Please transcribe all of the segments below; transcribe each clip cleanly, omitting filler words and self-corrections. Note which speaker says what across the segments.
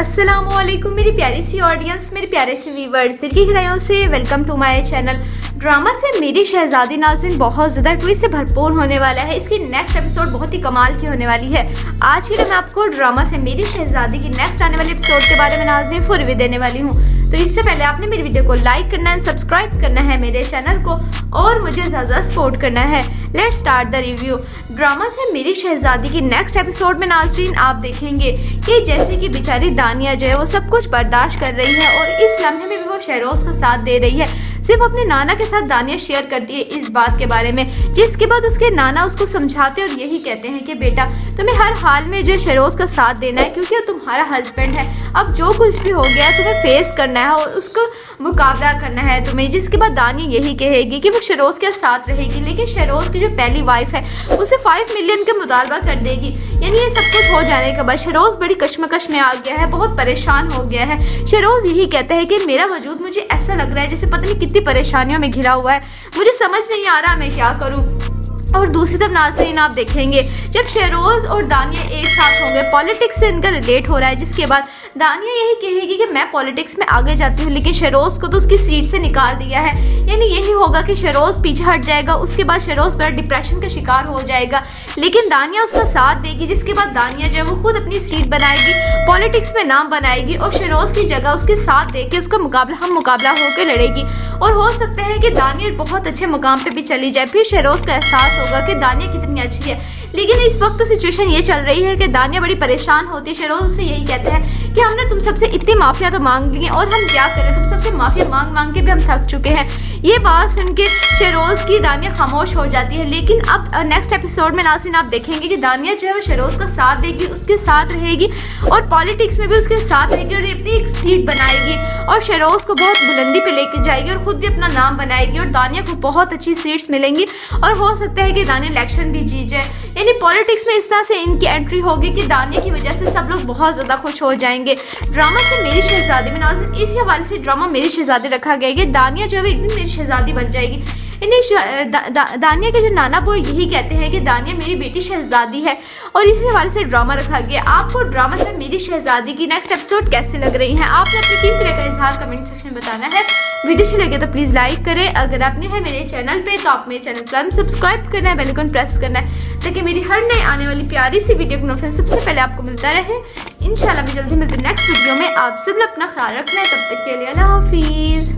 Speaker 1: अस्सलामुअलैकुम मेरी प्यारी सी ऑडियंस, मेरे प्यारे से व्यूअर्स, दिल की गहराइयों से welcome to my channel. Drama से मेरी शहजादी नाज़रीन बहुत ज़्यादा ट्विस्ट से भरपूर होने वाला है। इसकी नेक्स्ट एपिसोड बहुत ही कमाल की होने वाली है। आज की मैं आपको ड्रामा से मेरी शहजादी की नेक्स्ट आने वाले एपिसोड के बारे में नाज़रीन फुल रिव्यू देने वाली हूँ। तो इससे पहले आपने मेरी वीडियो को लाइक करना है, सब्सक्राइब करना है मेरे चैनल को और मुझे ज़्यादा सपोर्ट करना है। Let's start the review. Drama से मेरी शहजादी की नेक्स्ट एपिसोड में नाज़रीन आप देखेंगे कि जैसे कि बेचारी दानिया जो है वो सब कुछ बर्दाश्त कर रही है और इस लम्हे में भी वो शहरोज़ का साथ दे रही है। सिर्फ अपने नाना के साथ दानिया शेयर करती है इस बात के बारे में, जिसके बाद उसके नाना उसको समझाते और यही कहते हैं कि बेटा तुम्हें हर हाल में जो शहरोज़ का साथ देना है क्योंकि तुम्हारा हस्बैंड है। अब जो कुछ भी हो गया तुम्हें फेस करना है और उसको मुकाबला करना है तुम्हें। जिसके बाद दानिया यही कहेगी कि वो शहरोज़ के साथ रहेगी, लेकिन शहरोज़ की जो पहली वाइफ है उसे 5 मिलियन का मुतालबा कर देगी। यानी ये सब कुछ हो जाने के बाद शहरोज़ बड़ी कश्मकश में आ गया है, बहुत परेशान हो गया है। शहरोज़ यही कहता है कि मेरा वजूद मुझे ऐसा लग रहा है जैसे पता नहीं कितनी परेशानियों में घिरा हुआ है, मुझे समझ नहीं आ रहा मैं क्या करूँ। और दूसरी तरफ नाज़रीन आप देखेंगे जब शहरोज़ और दानिया एक साथ होंगे, पॉलिटिक्स से इनका रिलेट हो रहा है, जिसके बाद दानिया यही कहेगी कि मैं पॉलिटिक्स में आगे जाती हूँ, लेकिन शहरोज़ को तो उसकी सीट से निकाल दिया है। यानी यही होगा कि शहरोज़ पीछे हट जाएगा, उसके बाद शहरोज़ बड़ा डिप्रेशन का शिकार हो जाएगा, लेकिन दानिया उसका साथ देगी। जिसके बाद दानिया जो है वो खुद अपनी सीट बनाएगी, पॉलिटिक्स में नाम बनाएगी और शहरोज़ की जगह उसके साथ दे के उसका मुकाबला होकर लड़ेगी। और हो सकता है कि दानिया बहुत अच्छे मुकाम पे भी चली जाए, फिर शहरोज़ का एहसास होगा कि दानिया कितनी अच्छी है। लेकिन इस वक्त तो सिचुएशन ये चल रही है कि दानिया बड़ी परेशान होती है। शहरोज़ उससे यही कहते हैं कि हमने तुम सबसे इतनी माफिया तो मांग ली है और हम क्या करें, तुम सबसे माफिया मांग मांग के भी हम थक चुके हैं। ये बात सुन के शहरोज़ की दानिया खामोश हो जाती है। लेकिन अब नेक्स्ट एपिसोड में नाज़रीन आप देखेंगे कि दानिया जो है वो शहरोज़ का साथ देगी, उसके साथ रहेगी और पॉलिटिक्स में भी उसके साथ रहेगी और अपनी एक सीट बनाएगी और शहरोज़ को बहुत बुलंदी पे लेके जाएगी और ख़ुद भी अपना नाम बनाएगी और दानिया को बहुत अच्छी सीट्स मिलेंगी और हो सकता है कि दानिया इलेक्शन भी जीत जाए। यानी पॉलिटिक्स में इस तरह से इनकी एंट्री होगी कि दानिया की वजह से सब लोग बहुत ज़्यादा खुश हो जाएंगे। ड्रामा से मेरी शहजादी में नाज़रीन इसी हवाले से ड्रामा मेरी शहजादी रखा गया है कि दानिया जो है एक दिन मेरी शहजादी बन जाएगी। दानिया के जो नाना वो यही कहते हैं कि दानिया मेरी बेटी शहजादी है और इसी हवाले से ड्रामा रखा गया। आपको ड्रामा से मेरी शहजादी की नेक्स्ट एपिसोड कैसे लग रही हैं, आपने अपनी कीमती राय का इजहार कमेंट सेक्शन में बताना है। वीडियो अच्छी लगे तो प्लीज़ लाइक करें। अगर आपने है मेरे चैनल पे तो आप मेरे चैनल पर सब्सक्राइब करना है, बेल आइकन प्रेस करना है ताकि मेरी हर नई आने वाली प्यारी सी वीडियो की नोटिफिकेशन सबसे पहले आपको मिलता रहे। इंशाल्लाह मैं जल्दी मिलती हूँ नेक्स्ट वीडियो में। आप सब अपना ख्याल रखना है, तब तक के लिए अल्लाह हाफिज़।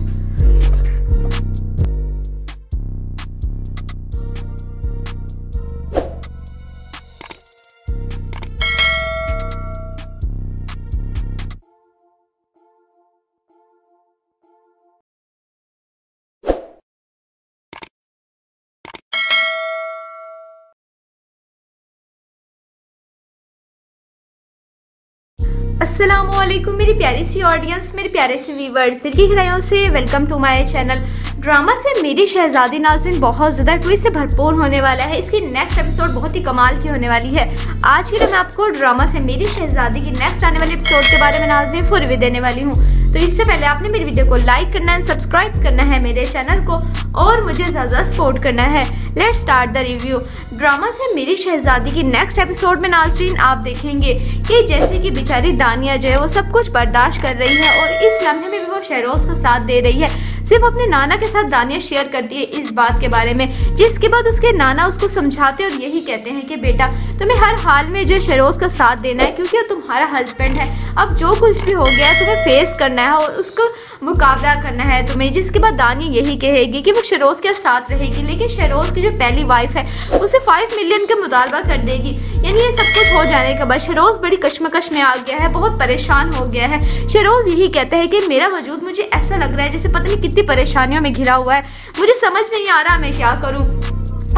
Speaker 1: अस्सलामुअलैकुम मेरी प्यारी सी ऑडियंस, मेरे प्यारे से व्यूअर्स, दिल की गहराइयों से welcome to my channel. Drama से मेरी शहजादी नाज़रीन बहुत ज़्यादा ट्विस्ट से भरपूर होने वाला है। इसकी नेक्स्ट एपिसोड बहुत ही कमाल की होने वाली है। आज की मैं आपको ड्रामा से मेरी शहजादी की नेक्स्ट आने वाले एपिसोड के बारे में नाज़रीन फुल रिव्यू देने वाली हूँ। तो इससे पहले आपने मेरी वीडियो को लाइक करना है, सब्सक्राइब करना है मेरे चैनल को और मुझे ज़्यादा सपोर्ट करना है। Let's start the review. Drama से मेरी शहजादी की नेक्स्ट एपिसोड में नाज़रीन आप देखेंगे कि जैसे कि बेचारी दानिया जो है वो सब कुछ बर्दाश्त कर रही है और इस लम्हे में भी वो शहरोज़ का साथ दे रही है। सिर्फ अपने नाना के साथ दानिया शेयर करती है इस बात के बारे में, जिसके बाद उसके नाना उसको समझाते और यही कहते हैं कि बेटा तुम्हें हर हाल में जो शहरोज़ का साथ देना है क्योंकि तुम्हारा हस्बैंड है। अब जो कुछ भी हो गया तुम्हें फेस करना है और उसको मुकाबला करना है तुम्हें। जिसके बाद दानिया यही कहेगी कि वो शहरोज़ के साथ रहेगी, लेकिन शहरोज़ की जो पहली वाइफ है उसे 5 मिलियन का मुतालबा कर देगी। यानी ये सब कुछ हो जाने के बाद शहरोज़ बड़ी कश्मकश में आ गया है, बहुत परेशान हो गया है। शहरोज़ यही कहता है कि मेरा वजूद मुझे ऐसा लग रहा है जैसे पता नहीं कितनी परेशानियों में घिरा हुआ है, मुझे समझ नहीं आ रहा मैं क्या करूँ।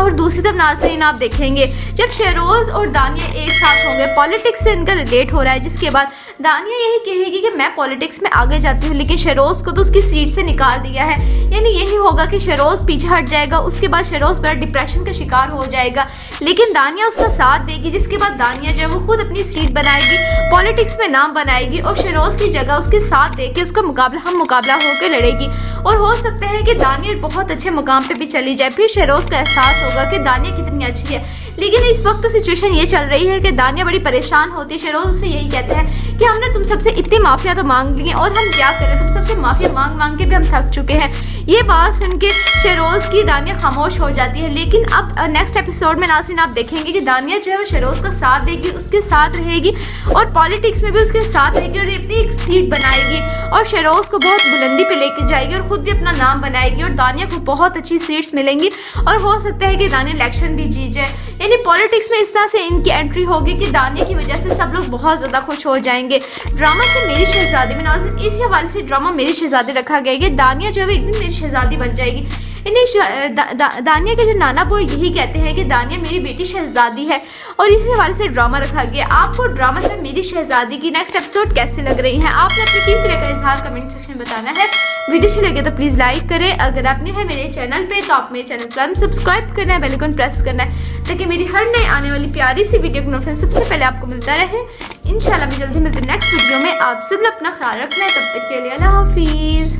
Speaker 1: और दूसरी तरफ नाज़रीन आप देखेंगे जब शहरोज़ और दानिया एक साथ होंगे, पॉलिटिक्स से इनका रिलेट हो रहा है, जिसके बाद दानिया यही कहेगी कि मैं पॉलिटिक्स में आगे जाती हूँ, लेकिन शहरोज़ को तो उसकी सीट से निकाल दिया है। यानी यही होगा कि शहरोज़ पीछे हट जाएगा, उसके बाद शहरोज़ बड़ा डिप्रेशन का शिकार हो जाएगा, लेकिन दानिया उसका साथ देगी। जिसके बाद दानिया जो है वो खुद अपनी सीट बनाएगी, पॉलिटिक्स में नाम बनाएगी और शहरोज़ की जगह उसके साथ दे के उसका मुकाबला होकर लड़ेगी। और हो सकता है कि दानिया बहुत अच्छे मुकाम पे भी चली जाए, फिर शहरोज़ का एहसास होगा कि दानिया कितनी अच्छी है। लेकिन इस वक्त तो सिचुएशन ये चल रही है कि दानिया बड़ी परेशान होती है। शेरोज उससे यही कहते हैं कि हमने तुम सबसे इतनी माफिया तो मांग ली है और हम क्या करें, तुम सबसे माफिया मांग मांग के भी हम थक चुके हैं। ये बात सुन के शेरोज की दानिया खामोश हो जाती है। लेकिन अब नेक्स्ट एपिसोड में नाज़रीन आप देखेंगे कि दानिया जो है वो शेरोज का साथ देगी, उसके साथ रहेगी और पॉलिटिक्स में भी उसके साथ रहेगी और अपनी एक सीट बनाएगी और शेरोज को बहुत बुलंदी पे लेके जाएगी और खुद भी अपना नाम बनाएगी और दानिया को बहुत अच्छी सीट्स मिलेंगी और हो सकता है कि दानिया इलेक्शन भी जीत जाए। यानी पॉलिटिक्स में इस तरह से इनकी एंट्री होगी कि दानिया की वजह से सब लोग बहुत ज़्यादा खुश हो जाएंगे। ड्रामा से मेरी शहजादी में नाज़रीन इसी हवाले से ड्रामा मेरी शहजादी रखा गया है कि दानिया जो है एक दिन मेरी शहजादी बन जाएगी। दानिया के जो नाना बोई यही कहते हैं कि दानिया मेरी बेटी शहजादी है और इसी हवाले से ड्रामा रखा गया। आपको ड्रामा से मेरी शहजादी की नेक्स्ट एपिसोड कैसी लग रही है, आपने अपनी कीमती राय का इजहार कमेंट सेक्शन में बताना है। वीडियो अच्छी लगे तो प्लीज़ लाइक करें। अगर आपने है मेरे चैनल पे तो आप मेरे चैनल पर सब्सक्राइब करना है, बेल आइकन प्रेस करना है ताकि मेरी हर नई आने वाली प्यारी सी वीडियो की नोटिफिकेशन सबसे पहले आपको मिलता रहे। इंशाल्लाह मैं जल्दी मिलती नेक्स्ट वीडियो में। आप सब अपना ख्याल रखना है, तब तक के लिए अल्लाह हाफिज़।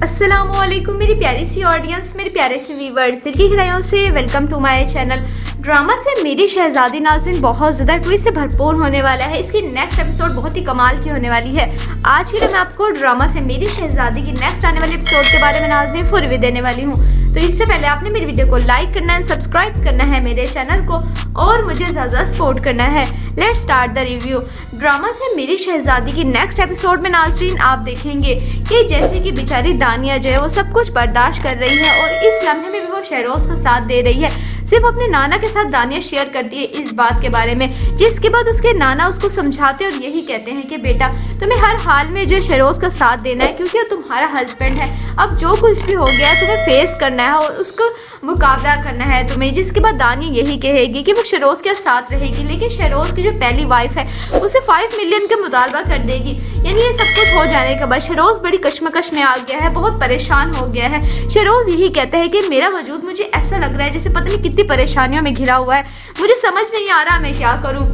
Speaker 1: अस्सलामुअलैकुम मेरी प्यारी सी ऑडियंस, मेरे प्यारे से व्यूअर्स, दिल की गहराइयों से welcome to my channel. Drama से मेरी शहजादी नाज़रीन बहुत ज़्यादा ट्विस्ट से भरपूर होने वाला है। इसकी नेक्स्ट एपिसोड बहुत ही कमाल की होने वाली है। आज ही मैं आपको ड्रामा से मेरी शहजादी की नेक्स्ट आने वाले एपिसोड के बारे में नाज़रीन फुल रिव्यू देने वाली हूँ। तो इससे पहले आपने मेरी वीडियो को लाइक करना है, सब्सक्राइब करना है मेरे चैनल को और मुझे ज़्यादा सपोर्ट करना है। Let's start the review. Drama से मेरी शहजादी की नेक्स्ट एपिसोड में नाज़रीन आप देखेंगे कि जैसे कि बेचारी दानिया जो है वो सब कुछ बर्दाश्त कर रही है और इस लम्हे में भी वो शेरोज का साथ दे रही है। सिर्फ अपने नाना के साथ दानिया शेयर करती है इस बात के बारे में, जिसके बाद उसके नाना उसको समझाते और यही कहते हैं कि बेटा तुम्हें हर हाल में जो शेरोज का साथ देना है क्योंकि तुम्हारा हस्बैंड है। अब जो कुछ भी हो गया तुम्हें फेस करना है और उसको मुकाबला करना है तुम्हें। जिसके बाद दानिया यही कहेगी कि वो शेरोज के साथ रहेगी, लेकिन शेरोज की जो पहली वाइफ है उसे 5 मिलियन का मुतालबा कर देगी। यानी ये सब कुछ हो जाने के बाद शेरोज बड़ी कश्मकश में आ गया है, बहुत परेशान हो गया है। शेरोज यही कहता है कि मेरा वजूद मुझे ऐसा लग रहा है जैसे पता नहीं कितनी परेशानियों में घिरा हुआ है, मुझे समझ नहीं आ रहा मैं क्या करूँ।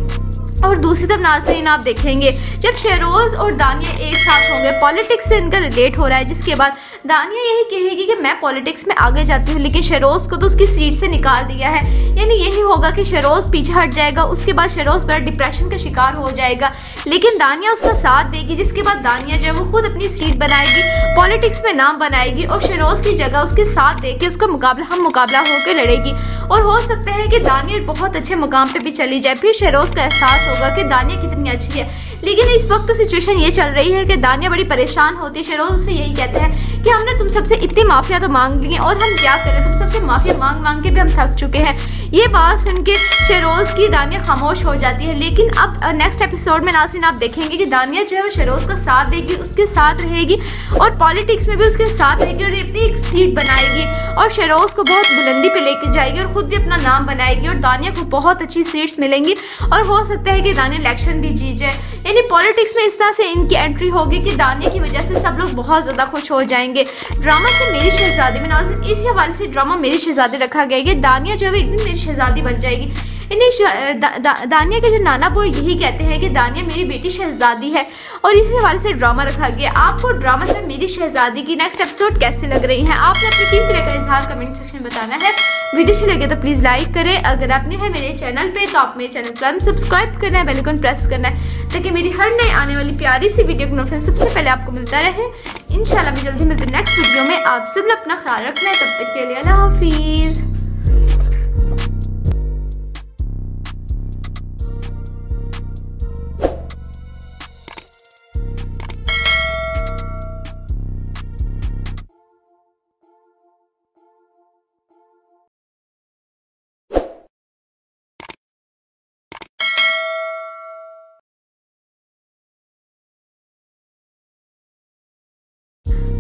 Speaker 1: और दूसरी तरफ नाज़रीन आप देखेंगे जब शेरोज और दानिया एक साथ होंगे, पॉलिटिक्स से इनका रिलेट हो रहा है, जिसके बाद दानिया यही कहेगी कि मैं पॉलिटिक्स में आगे जाती हूँ, लेकिन शेरोज को तो उसकी सीट से निकाल दिया है। यानी यही होगा कि शेरोज पीछे हट जाएगा, उसके बाद शेरोज बड़ा डिप्रेशन का शिकार हो जाएगा, लेकिन दानिया उसका साथ देगी। जिसके बाद दानिया जो है वो खुद अपनी सीट बनाएगी, पॉलिटिक्स में नाम बनाएगी और शेरोज की जगह उसके साथ देके उसका मुकाबला होकर लड़ेगी। और हो सकता है कि दानिया बहुत अच्छे मुकाम पे भी चली जाए, फिर शेरोज का एहसास होगा कि दानिया कितनी अच्छी है। लेकिन इस वक्त तो सिचुएशन ये चल रही है कि दानिया बड़ी परेशान होती है। शेरोज उससे यही कहते हैं कि हमने तुम सबसे इतनी माफिया तो मांग ली है और हम क्या करें, तुम सबसे माफिया मांग मांग के भी हम थक चुके हैं। ये बात सुन के शेरोज की दानिया खामोश हो जाती है। लेकिन अब नेक्स्ट एपिसोड में नाज़रीन आप देखेंगे कि दानिया जो है वो शेरोज का साथ देगी, उसके साथ रहेगी और पॉलिटिक्स में भी उसके साथ रहेगी और अपनी एक सीट बनाएगी और शेरोज को बहुत बुलंदी पे लेके जाएगी और खुद भी अपना नाम बनाएगी और दानिया को बहुत अच्छी सीट्स मिलेंगी और हो सकता है कि दानिया इलेक्शन भी जीत जाए। यानी पॉलिटिक्स में इस तरह से इनकी एंट्री होगी कि दानिया की वजह से सब लोग बहुत ज़्यादा खुश हो जाएंगे। ड्रामा से मेरी शहजादी में नाज़रीन इसी हवाले से ड्रामा मेरी शहजादी रखा गया है कि दानिया जो है एक दिन मेरी शहजादी बन जाएगी। दानिया के जो नाना बोई यही कहते हैं कि दानिया मेरी बेटी शहजादी है और इसी हवाले से ड्रामा रखा गया। आपको ड्रामा से मेरी शहजादी की नेक्स्ट एपिसोड कैसी लग रही है, आपने अपनी कीमती राय का इजहार कमेंट सेक्शन में बताना है। वीडियो अच्छी लगे तो प्लीज़ लाइक करें। अगर आपने है मेरे चैनल पे तो आप मेरे चैनल पर सब्सक्राइब करना है, बेल आइकन प्रेस करना है ताकि मेरी हर नई आने वाली प्यारी सी वीडियो की नोटिफिकेशन सबसे पहले आपको मिलता रहे। इंशाल्लाह मैं जल्दी मिलती नेक्स्ट वीडियो में। आप सब अपना ख्याल रखना है, तब तक के लिए अल्लाह हाफिज़।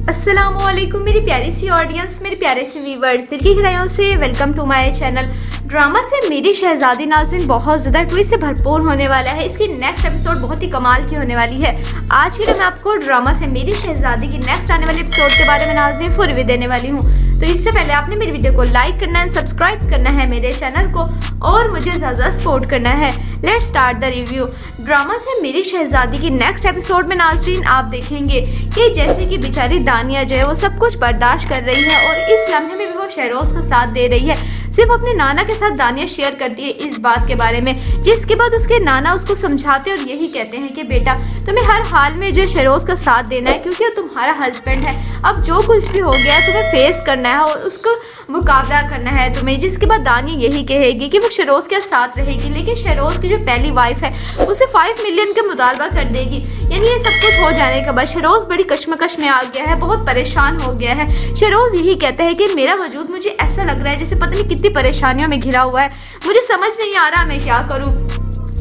Speaker 1: अस्सलामुअलैकुम मेरी प्यारी सी ऑडियंस, मेरे प्यारे से व्यूअर्स, दिल की गहराइयों से welcome to my channel. Drama से मेरी शहजादी नाज़रीन बहुत ज़्यादा ट्विस्ट से भरपूर होने वाला है। इसकी नेक्स्ट एपिसोड बहुत ही कमाल की होने वाली है। आज की मैं आपको ड्रामा से मेरी शहजादी की नेक्स्ट आने वाले एपिसोड के बारे में नाज़रीन फुल रिव्यू देने वाली हूँ। तो इससे पहले आपने मेरी वीडियो को लाइक करना है, सब्सक्राइब करना है मेरे चैनल को और मुझे ज़्यादा सपोर्ट करना है। Let's start the review. Drama से मेरी शहजादी की नेक्स्ट एपिसोड में नाज़रीन आप देखेंगे कि जैसे कि बेचारी दानिया जो है वो सब कुछ बर्दाश्त कर रही है और इस लम्हे में भी वो शहरोज़ का साथ दे रही है। सिर्फ अपने नाना के साथ दानिया शेयर करती है इस बात के बारे में, जिसके बाद उसके नाना उसको समझाते और यही कहते हैं कि बेटा तुम्हें हर हाल में जो शहरोज़ का साथ देना है क्योंकि तुम्हारा हस्बैंड है। अब जो कुछ भी हो गया तुम्हें फेस करना है और उसको मुकाबला करना है तुम्हें। जिसके बाद दानिया यही कहेगी कि वो शहरोज़ के साथ रहेगी, लेकिन शहरोज़ की जो पहली वाइफ है उसे 5 मिलियन का मुतालबा कर देगी। यानी ये सब कुछ हो जाने के बाद शहरोज़ बड़ी कश्मकश में आ गया है, बहुत परेशान हो गया है। शहरोज़ यही कहता है कि मेरा वजूद मुझे ऐसा लग रहा है जैसे पता नहीं कितनी परेशानियों में घिरा हुआ है, मुझे समझ नहीं आ रहा मैं क्या करूँ।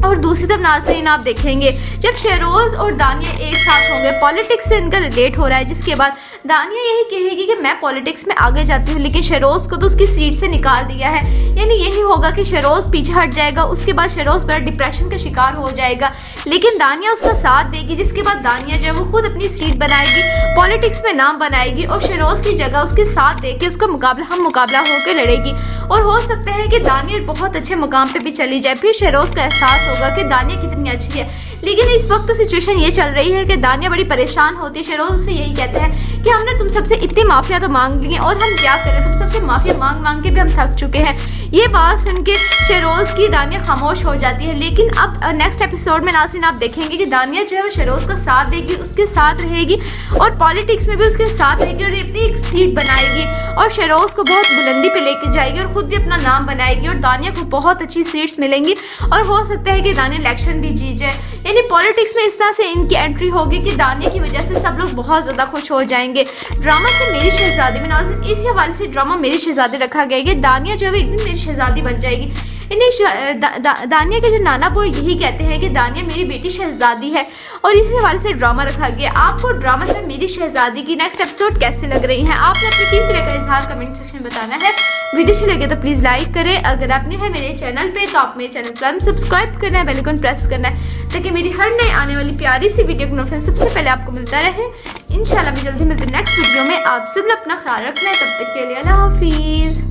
Speaker 1: और दूसरी तरफ नाज़रीन आप देखेंगे जब शहरोज़ और दानिया एक साथ होंगे, पॉलिटिक्स से इनका रिलेट हो रहा है, जिसके बाद दानिया यही कहेगी कि मैं पॉलिटिक्स में आगे जाती हूँ, लेकिन शहरोज़ को तो उसकी सीट से निकाल दिया है। यानी यही होगा कि शहरोज़ पीछे हट जाएगा, उसके बाद शहरोज़ बड़ा डिप्रेशन का शिकार हो जाएगा, लेकिन दानिया उसका साथ देगी। जिसके बाद दानिया जो है वो खुद अपनी सीट बनाएगी, पॉलिटिक्स में नाम बनाएगी और शहरोज़ की जगह उसके साथ दे के उसका मुकाबला होकर लड़ेगी। और हो सकता है कि दानिया बहुत अच्छे मुकाम पे भी चली जाए, फिर शहरोज़ को एहसास होगा कि दानिया कितनी अच्छी है। लेकिन इस वक्त तो सिचुएशन ये चल रही है कि दानिया बड़ी परेशान होती है। शहरोज़ से यही कहते हैं कि हमने तुम सबसे इतनी माफिया तो मांग ली है और हम क्या करें, तुम सबसे माफिया मांग मांग के भी हम थक चुके हैं। ये बात सुन के शहरोज़ की दानिया खामोश हो जाती है। लेकिन अब नेक्स्ट एपिसोड में नाज़रीन आप देखेंगे कि दानिया जो है वो शहरोज़ का साथ देगी, उसके साथ रहेगी और पॉलिटिक्स में भी उसके साथ रहेगी और अपनी एक सीट बनाएगी और शहरोज़ को बहुत बुलंदी पे लेके जाएगी और ख़ुद भी अपना नाम बनाएगी और दानिया को बहुत अच्छी सीट्स मिलेंगी और हो सकता है कि दानिया इलेक्शन भी जीत जाए। यानी पॉलिटिक्स में इस तरह से इनकी एंट्री होगी कि दानिया की वजह से सब लोग बहुत ज़्यादा खुश हो जाएंगे। ड्रामा से मेरी शहजादी में नाज़रीन इसी हवाले से ड्रामा मेरी शहजादी रखा गया है कि दानिया जो है एक दिन मेरी शहजादी बन जाएगी। दानिया के जो नाना वो यही कहते हैं कि दानिया मेरी बेटी शहजादी है और इसी हवाले से ड्रामा रखा गया। आपको ड्रामा से मेरी शहजादी की नेक्स्ट एपिसोड कैसे लग रही हैं, आपने अपनी कीमती राय का इजहार कमेंट सेक्शन में बताना है। वीडियो अच्छी लगे तो प्लीज़ लाइक करें। अगर आपने है मेरे चैनल पे तो आप मेरे चैनल पर सब्सक्राइब करना है, बेल आइकन प्रेस करना है ताकि मेरी हर नई आने वाली प्यारी सी वीडियो की नोटिफिकेशन सबसे पहले आपको मिलता रहे। इंशाल्लाह मैं जल्दी मिलती हूँ नेक्स्ट वीडियो में। आप सब अपना ख्याल रखना है, तब तक के लिए अल्लाह हाफिज़।